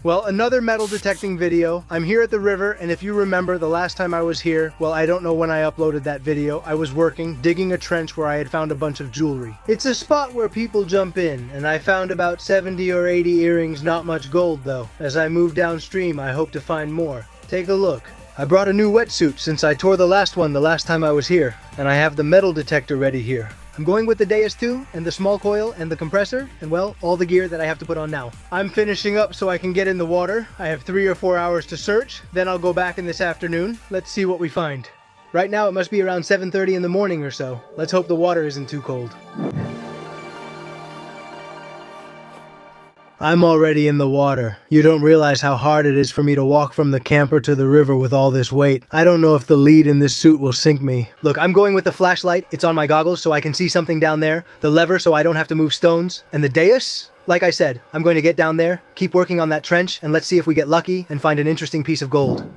Well, another metal detecting video. I'm here at the river, and if you remember the last time I was here, well, I don't know when I uploaded that video. I was working, digging a trench where I had found a bunch of jewelry. It's a spot where people jump in, and I found about 70 or 80 earrings, not much gold though. As I move downstream, I hope to find more. Take a look. I brought a new wetsuit since I tore the last one the last time I was here, and I have the metal detector ready here. I'm going with the Deus 2 and the small coil and the compressor and, well, all the gear that I have to put on now. I'm finishing up so I can get in the water. I have 3 or 4 hours to search, then I'll go back in this afternoon. Let's see what we find. Right now it must be around 7:30 in the morning or so. Let's hope the water isn't too cold. I'm already in the water. You don't realize how hard it is for me to walk from the camper to the river with all this weight. I don't know if the lead in this suit will sink me. Look, I'm going with the flashlight. It's on my goggles so I can see something down there. The lever so I don't have to move stones. And the Deus? Like I said, I'm going to get down there, keep working on that trench, and let's see if we get lucky and find an interesting piece of gold.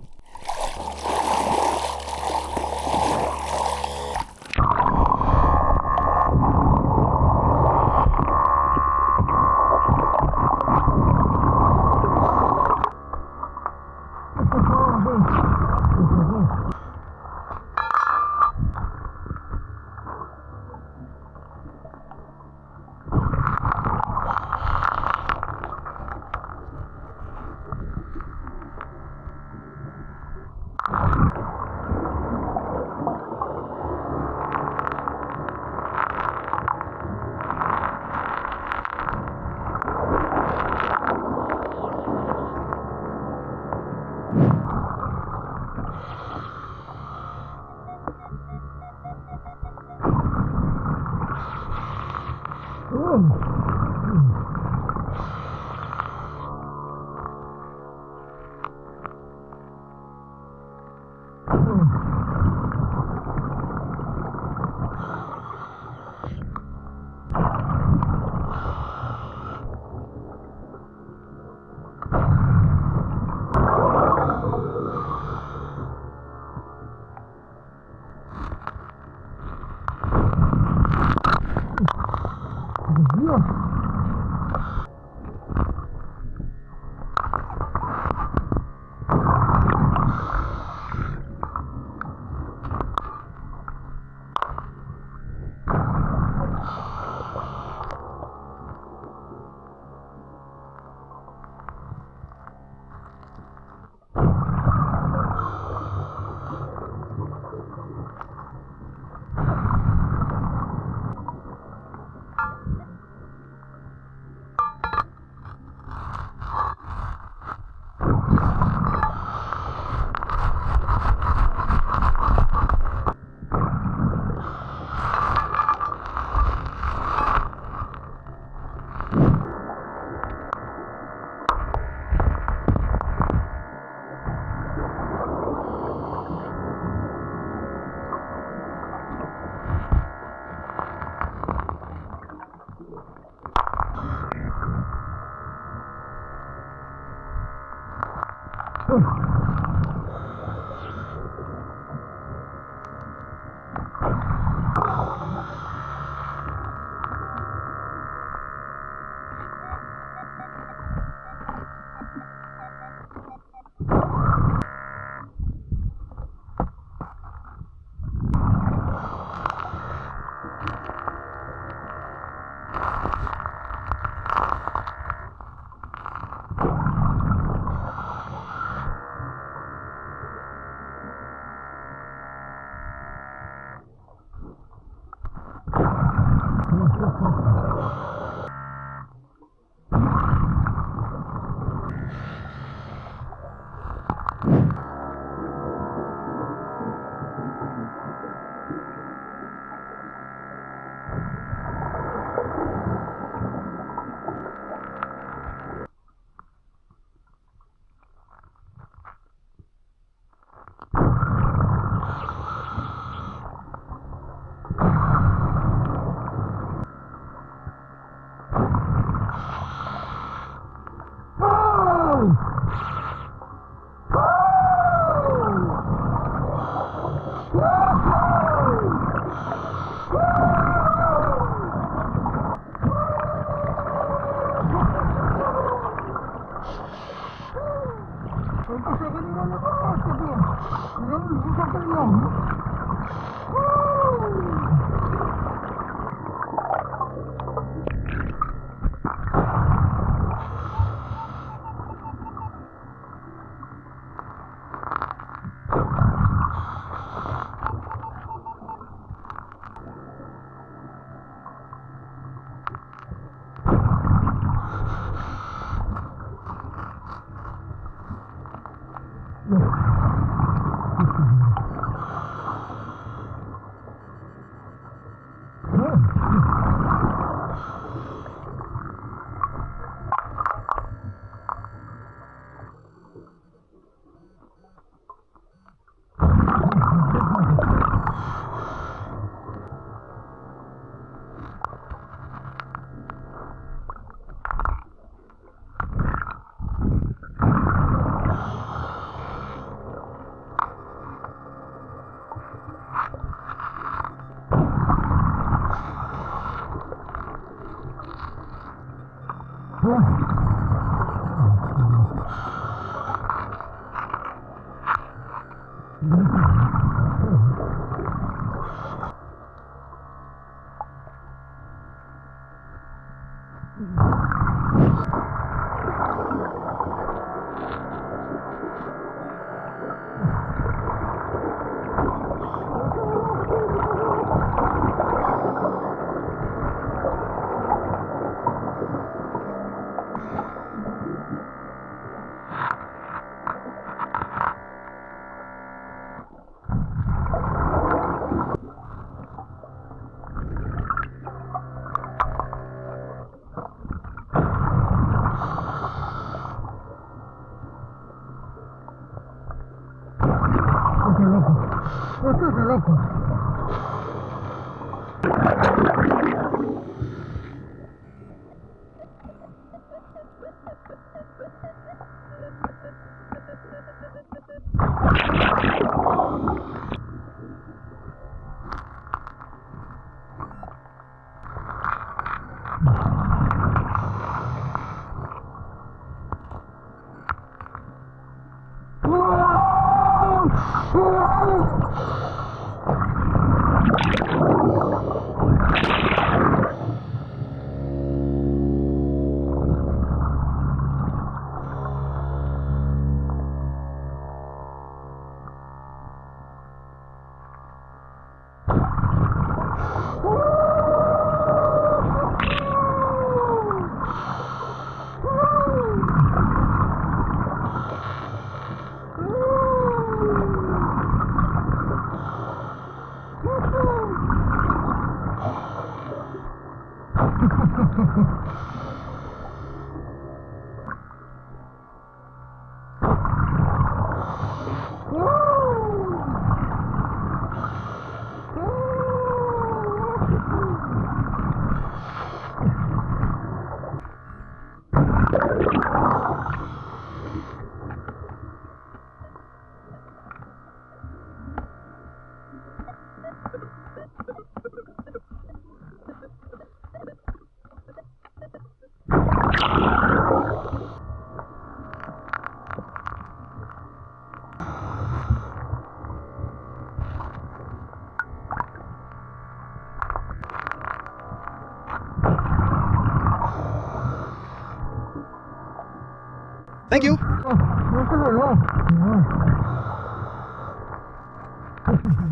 Thank you.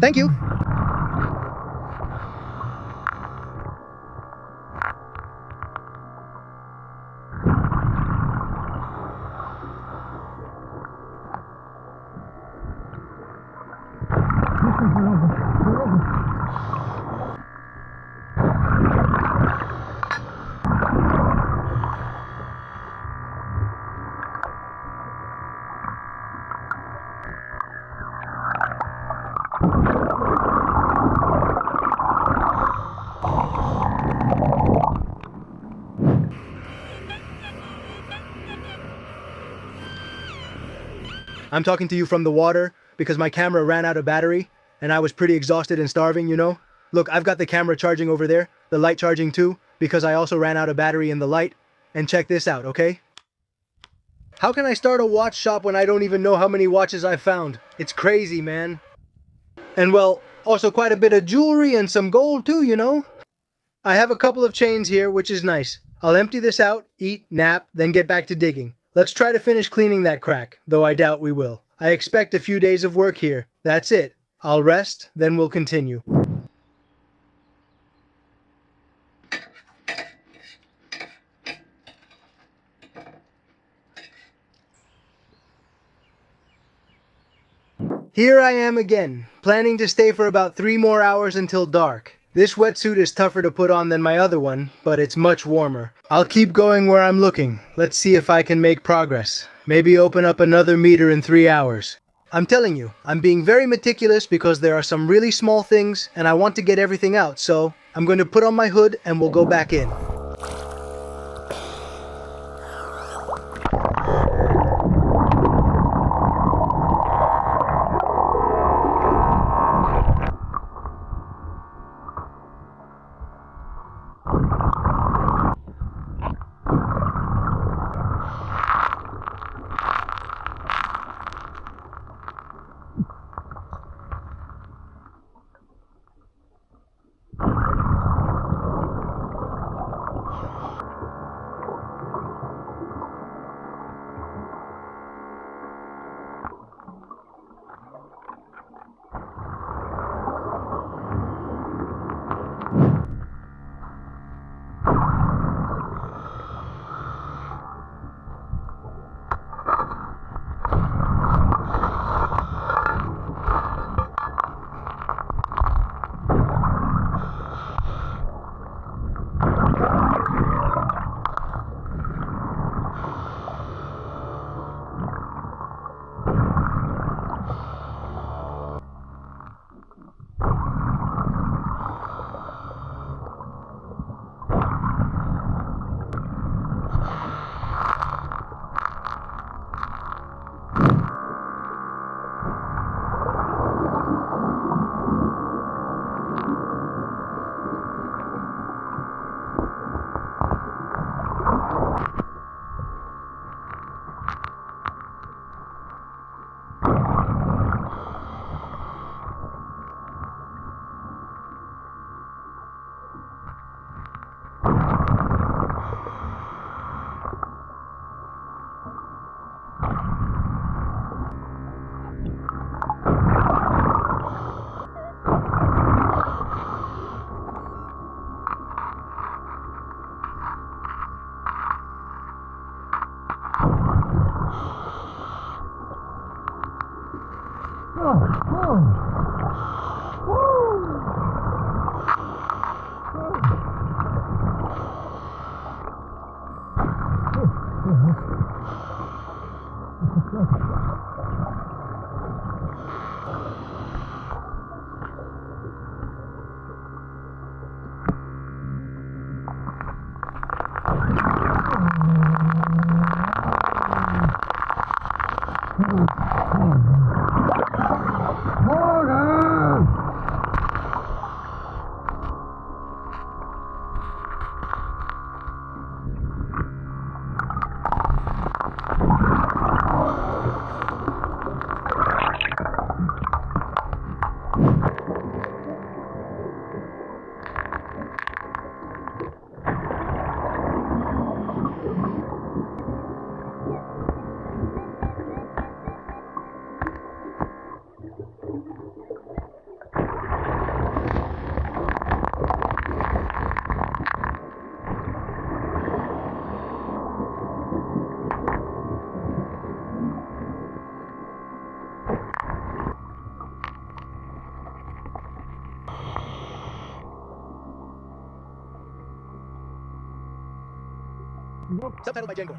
Thank you. I'm talking to you from the water because my camera ran out of battery and I was pretty exhausted and starving, you know? Look, I've got the camera charging over there, the light charging too, because I also ran out of battery in the light. And check this out, okay? How can I start a watch shop when I don't even know how many watches I've found? It's crazy, man. And well, also quite a bit of jewelry and some gold too, you know? I have a couple of chains here, which is nice. I'll empty this out, eat, nap, then get back to digging. Let's try to finish cleaning that crack, though I doubt we will. I expect a few days of work here. That's it. I'll rest, then we'll continue. Here I am again, planning to stay for about 3 more hours until dark. This wetsuit is tougher to put on than my other one, but it's much warmer. I'll keep going where I'm looking. Let's see if I can make progress. Maybe open up another meter in 3 hours. I'm telling you, I'm being very meticulous because there are some really small things and I want to get everything out, so I'm going to put on my hood and we'll go back in. Subtitled by Django.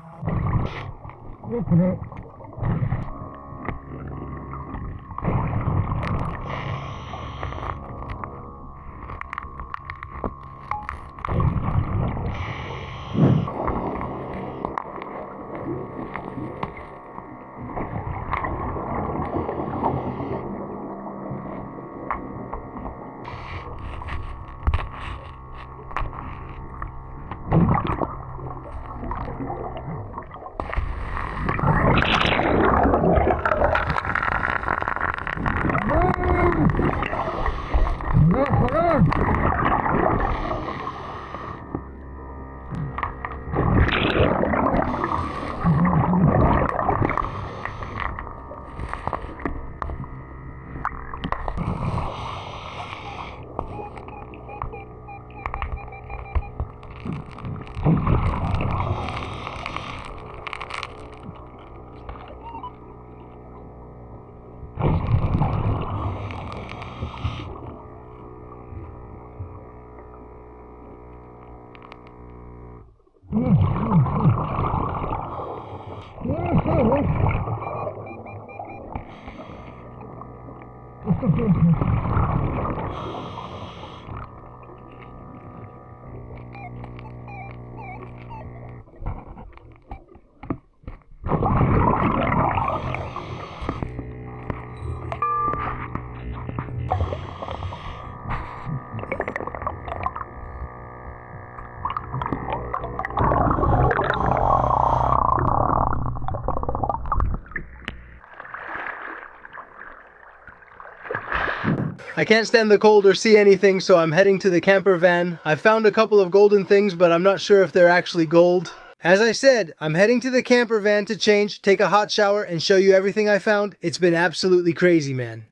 I can't stand the cold or see anything, so I'm heading to the camper van. I found a couple of golden things, but I'm not sure if they're actually gold. As I said, I'm heading to the camper van to change, take a hot shower, and show you everything I found. It's been absolutely crazy, man.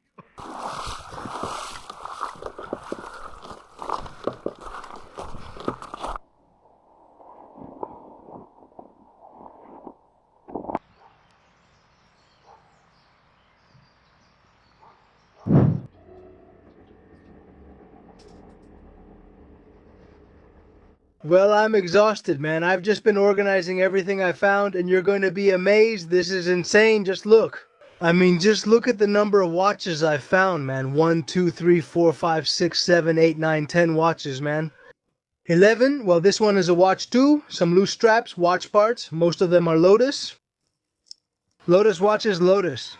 Well, I'm exhausted, man. I've just been organizing everything I found, and you're going to be amazed. This is insane. Just look. I mean, just look at the number of watches I've found, man. 1, 2, 3, 4, 5, 6, 7, 8, 9, 10 watches, man. 11, well, this one is a watch too. Some loose straps, watch parts. Most of them are Lotus. Lotus watches, Lotus.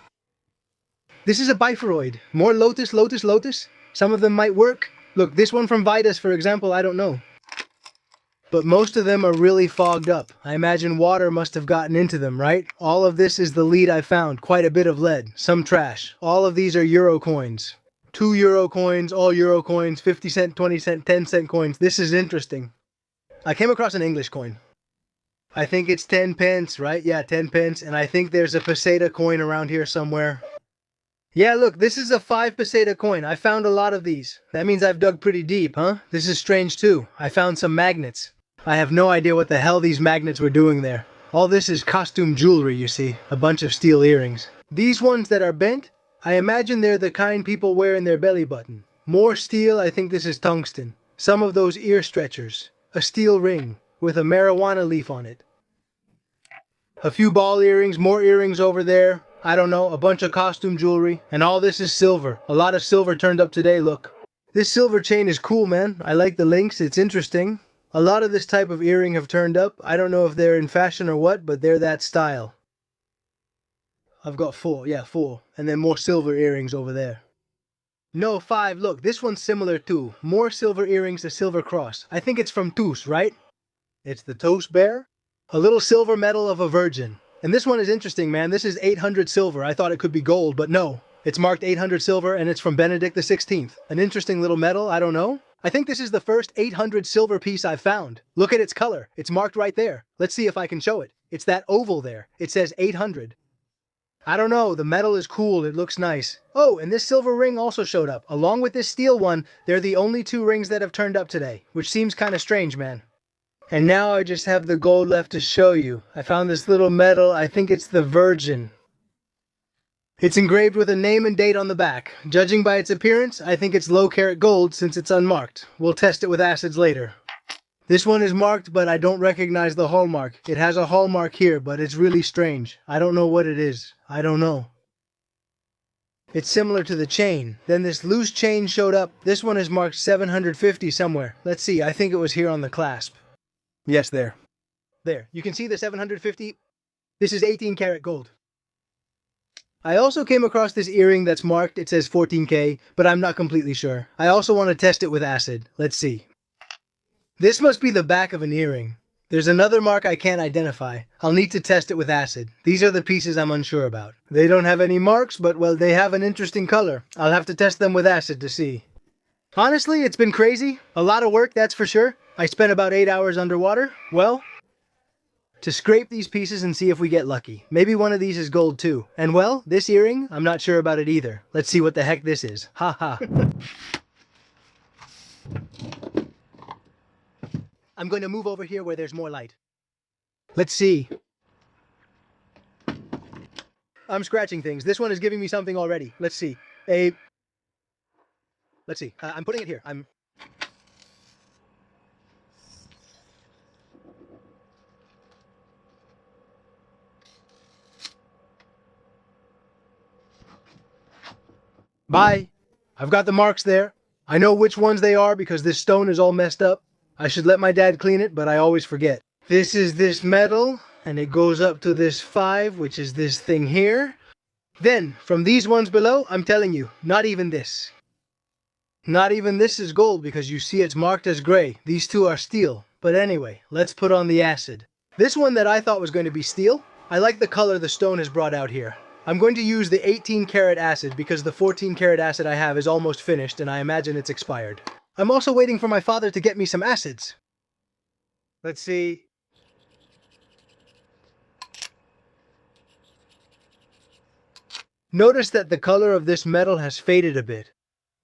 This is a biforoid. More Lotus, Lotus, Lotus. Some of them might work. Look, this one from Vitus, for example, I don't know. But most of them are really fogged up. I imagine water must have gotten into them, right? All of this is the lead I found. Quite a bit of lead. Some trash. All of these are Euro coins. 2 Euro coins, all Euro coins, 50 cent, 20 cent, 10 cent coins. This is interesting. I came across an English coin. I think it's 10 pence, right? Yeah, 10 pence. And I think there's a peseta coin around here somewhere. Yeah, look, this is a 5 peseta coin. I found a lot of these. That means I've dug pretty deep, huh? This is strange too. I found some magnets. I have no idea what the hell these magnets were doing there. All this is costume jewelry, you see. A bunch of steel earrings. These ones that are bent, I imagine they're the kind people wear in their belly button. More steel, I think this is tungsten. Some of those ear stretchers. A steel ring with a marijuana leaf on it. A few ball earrings, more earrings over there. I don't know, a bunch of costume jewelry. And all this is silver. A lot of silver turned up today, look. This silver chain is cool, man. I like the links, it's interesting. A lot of this type of earring have turned up. I don't know if they're in fashion or what, but they're that style. I've got 4, yeah, 4. And then more silver earrings over there. No, 5, look, this one's similar too. More silver earrings, a silver cross. I think it's from Tus, right? It's the Tus bear? A little silver medal of a virgin. And this one is interesting, man. This is 800 silver. I thought it could be gold, but no. It's marked 800 silver and it's from Benedict XVI. An interesting little medal, I don't know. I think this is the first 800 silver piece I've found. Look at its color. It's marked right there. Let's see if I can show it. It's that oval there. It says 800. I don't know. The metal is cool. It looks nice. Oh, and this silver ring also showed up. Along with this steel one, they're the only 2 rings that have turned up today, which seems kind of strange, man. And now I just have the gold left to show you. I found this little medal. I think it's the Virgin. It's engraved with a name and date on the back. Judging by its appearance, I think it's low carat gold since it's unmarked. We'll test it with acids later. This one is marked, but I don't recognize the hallmark. It has a hallmark here, but it's really strange. I don't know what it is. I don't know. It's similar to the chain. Then this loose chain showed up. This one is marked 750 somewhere. Let's see, I think it was here on the clasp. Yes, there. There. You can see the 750. This is 18 karat gold. I also came across this earring that's marked. It says 14K, but I'm not completely sure. I also want to test it with acid. Let's see. This must be the back of an earring. There's another mark I can't identify. I'll need to test it with acid. These are the pieces I'm unsure about. They don't have any marks, but well, they have an interesting color. I'll have to test them with acid to see. Honestly, it's been crazy. A lot of work, that's for sure. I spent about 8 hours underwater. Well, to scrape these pieces and see if we get lucky. Maybe one of these is gold too. And well, this earring, I'm not sure about it either. Let's see what the heck this is. Ha ha. I'm going to move over here where there's more light. Let's see. I'm scratching things. This one is giving me something already. Let's see. Let's see. I'm putting it here. Bye. I've got the marks there. I know which ones they are because this stone is all messed up. I should let my dad clean it, but I always forget. This is this metal, and it goes up to this 5, which is this thing here. Then, from these ones below, I'm telling you, not even this. Not even this is gold because you see it's marked as gray. These two are steel. But anyway, let's put on the acid. This one that I thought was going to be steel, I like the color the stone has brought out here. I'm going to use the 18 karat acid because the 14 karat acid I have is almost finished and I imagine it's expired. I'm also waiting for my father to get me some acids. Let's see. Notice that the color of this metal has faded a bit.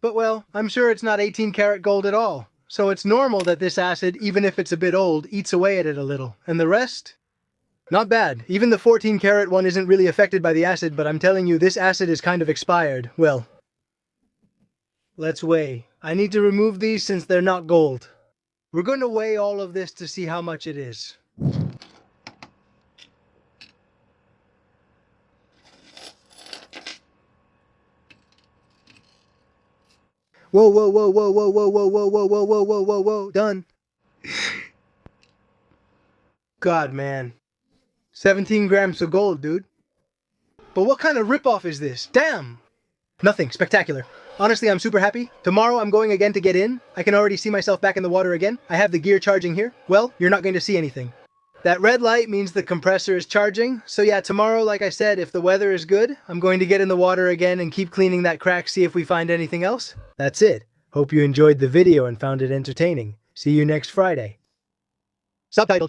But well, I'm sure it's not 18 karat gold at all. So it's normal that this acid, even if it's a bit old, eats away at it a little. And the rest? Not bad. Even the 14 karat one isn't really affected by the acid, but I'm telling you, this acid is kind of expired. Well, let's weigh. I need to remove these since they're not gold. We're going to weigh all of this to see how much it is. Whoa, whoa, whoa, whoa, whoa, whoa, whoa, whoa, whoa, whoa, whoa, whoa, whoa, whoa, done. God, man. 17 grams of gold, dude. But what kind of ripoff is this? Damn! Nothing spectacular. Honestly, I'm super happy. Tomorrow I'm going again to get in. I can already see myself back in the water again. I have the gear charging here. Well, you're not going to see anything. That red light means the compressor is charging. So yeah, tomorrow, like I said, if the weather is good, I'm going to get in the water again and keep cleaning that crack, see if we find anything else. That's it. Hope you enjoyed the video and found it entertaining. See you next Friday. Subtitled.